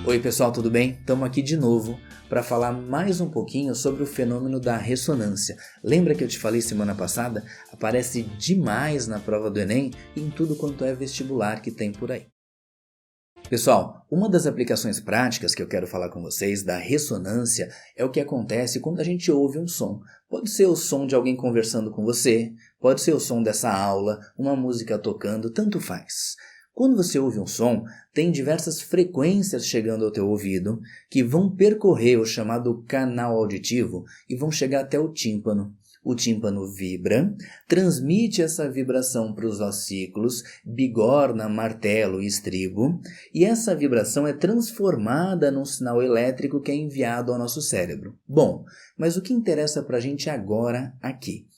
Oi pessoal, tudo bem? Estamos aqui de novo para falar mais um pouquinho sobre o fenômeno da ressonância. Lembra que eu te falei semana passada? Aparece demais na prova do Enem e em tudo quanto é vestibular que tem por aí. Pessoal, uma das aplicações práticas que eu quero falar com vocês da ressonância é o que acontece quando a gente ouve um som. Pode ser o som de alguém conversando com você, pode ser o som dessa aula, uma música tocando, tanto faz. Quando você ouve um som, tem diversas frequências chegando ao teu ouvido que vão percorrer o chamado canal auditivo e vão chegar até o tímpano. O tímpano vibra, transmite essa vibração para os ossículos, bigorna, martelo e estribo, e essa vibração é transformada num sinal elétrico que é enviado ao nosso cérebro. Bom, mas o que interessa para a gente agora aqui?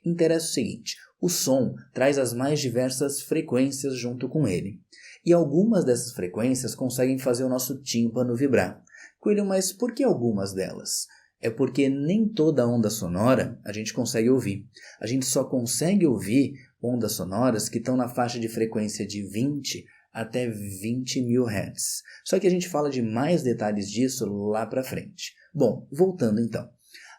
Interessa o seguinte: o som traz as mais diversas frequências junto com ele. E algumas dessas frequências conseguem fazer o nosso tímpano vibrar. Coelho, mas por que algumas delas? É porque nem toda onda sonora a gente consegue ouvir. A gente só consegue ouvir ondas sonoras que estão na faixa de frequência de 20 até 20 mil Hz. Só que a gente fala de mais detalhes disso lá para frente. Bom, voltando então.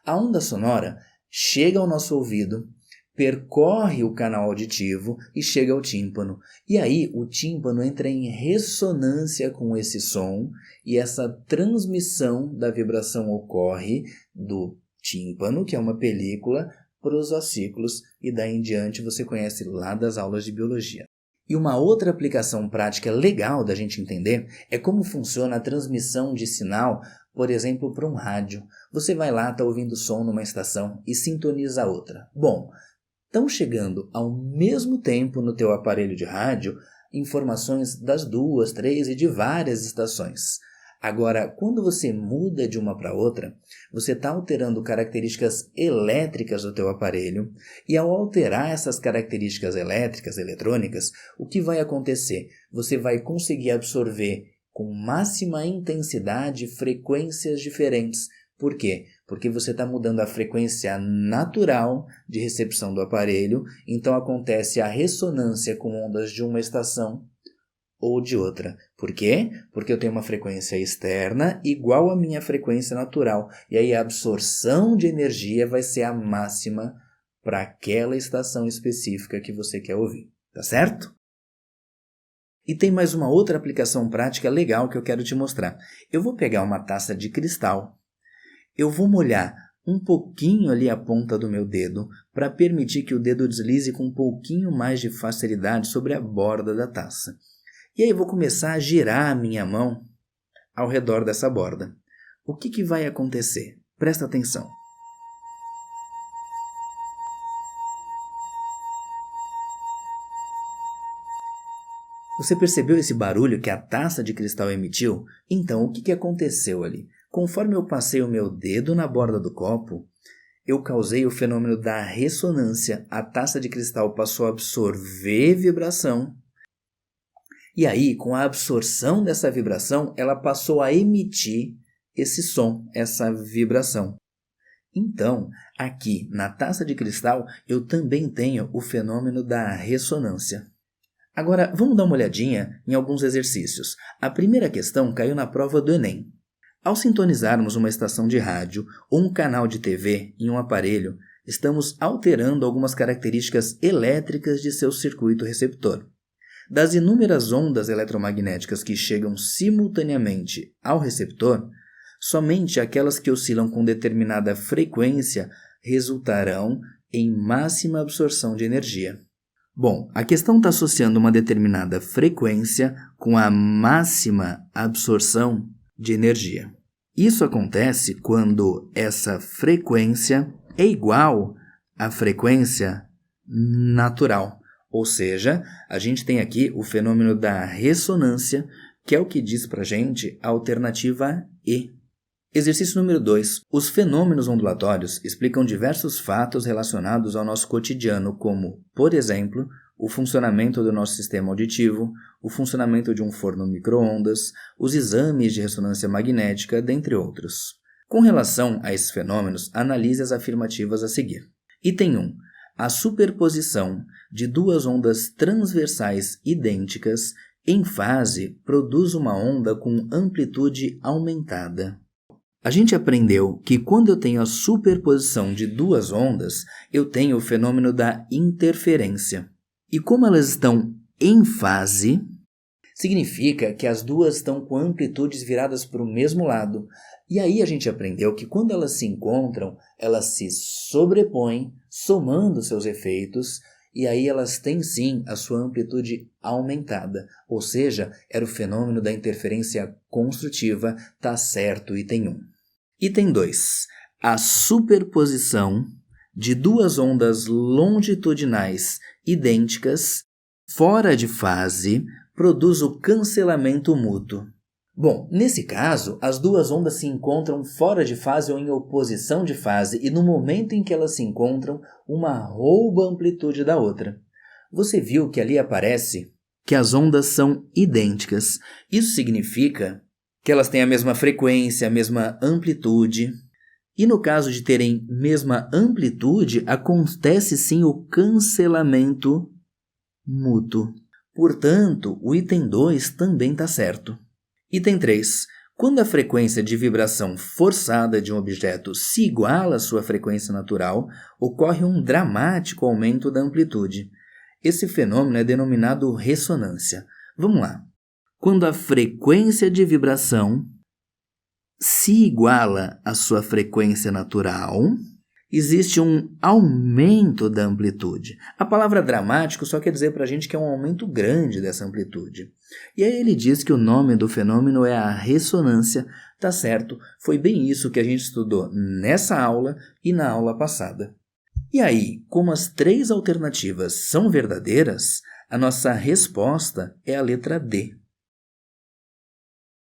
A onda sonora chega ao nosso ouvido, percorre o canal auditivo e chega ao tímpano. E aí o tímpano entra em ressonância com esse som e essa transmissão da vibração ocorre do tímpano, que é uma película, para os ossículos e daí em diante você conhece lá das aulas de biologia. E uma outra aplicação prática legal da gente entender é como funciona a transmissão de sinal, por exemplo, para um rádio. Você vai lá, está ouvindo som numa estação e sintoniza a outra. Bom, estão chegando ao mesmo tempo no teu aparelho de rádio informações das 2, 3 e de várias estações. Agora, quando você muda de uma para outra, você está alterando características elétricas do teu aparelho e ao alterar essas características elétricas, eletrônicas, o que vai acontecer? Você vai conseguir absorver com máxima intensidade frequências diferentes. Por quê? Porque você está mudando a frequência natural de recepção do aparelho, então acontece a ressonância com ondas de uma estação ou de outra. Por quê? Porque eu tenho uma frequência externa igual à minha frequência natural, e aí a absorção de energia vai ser a máxima para aquela estação específica que você quer ouvir, tá certo? E tem mais uma outra aplicação prática legal que eu quero te mostrar. Eu vou pegar uma taça de cristal. Eu vou molhar um pouquinho ali a ponta do meu dedo para permitir que o dedo deslize com um pouquinho mais de facilidade sobre a borda da taça. E aí eu vou começar a girar a minha mão ao redor dessa borda. O que vai acontecer? Presta atenção. Você percebeu esse barulho que a taça de cristal emitiu? Então, o que aconteceu ali? Conforme eu passei o meu dedo na borda do copo, eu causei o fenômeno da ressonância. A taça de cristal passou a absorver vibração. E aí, com a absorção dessa vibração, ela passou a emitir esse som, essa vibração. Então, aqui na taça de cristal, eu também tenho o fenômeno da ressonância. Agora, vamos dar uma olhadinha em alguns exercícios. A primeira questão caiu na prova do Enem. Ao sintonizarmos uma estação de rádio ou um canal de TV em um aparelho, estamos alterando algumas características elétricas de seu circuito receptor. Das inúmeras ondas eletromagnéticas que chegam simultaneamente ao receptor, somente aquelas que oscilam com determinada frequência resultarão em máxima absorção de energia. Bom, a questão está associando uma determinada frequência com a máxima absorção de energia. Isso acontece quando essa frequência é igual à frequência natural. Ou seja, a gente tem aqui o fenômeno da ressonância, que é o que diz para a gente a alternativa E. Exercício número 2. Os fenômenos ondulatórios explicam diversos fatos relacionados ao nosso cotidiano, como, por exemplo, o funcionamento do nosso sistema auditivo, o funcionamento de um forno micro-ondas, os exames de ressonância magnética, dentre outros. Com relação a esses fenômenos, analise as afirmativas a seguir. Item 1. A superposição de duas ondas transversais idênticas em fase produz uma onda com amplitude aumentada. A gente aprendeu que quando eu tenho a superposição de duas ondas, eu tenho o fenômeno da interferência. E como elas estão em fase, significa que as duas estão com amplitudes viradas para o mesmo lado. E aí a gente aprendeu que quando elas se encontram, elas se sobrepõem, somando seus efeitos, e aí elas têm sim a sua amplitude aumentada. Ou seja, era o fenômeno da interferência construtiva, tá certo, item 1. Item 2. A superposição de duas ondas longitudinais idênticas fora de fase produz o cancelamento mútuo. Bom, nesse caso, as duas ondas se encontram fora de fase ou em oposição de fase e no momento em que elas se encontram, uma rouba a amplitude da outra. Você viu que ali aparece que as ondas são idênticas. Isso significa que elas têm a mesma frequência, a mesma amplitude. E no caso de terem mesma amplitude, acontece sim o cancelamento mútuo. Portanto, o item 2 também está certo. Item 3. Quando a frequência de vibração forçada de um objeto se iguala à sua frequência natural, ocorre um dramático aumento da amplitude. Esse fenômeno é denominado ressonância. Vamos lá. Quando a frequência de vibração se iguala à sua frequência natural, existe um aumento da amplitude. A palavra dramático só quer dizer para a gente que é um aumento grande dessa amplitude. E aí ele diz que o nome do fenômeno é a ressonância. Tá certo, foi bem isso que a gente estudou nessa aula e na aula passada. E aí, como as 3 alternativas são verdadeiras, a nossa resposta é a letra D.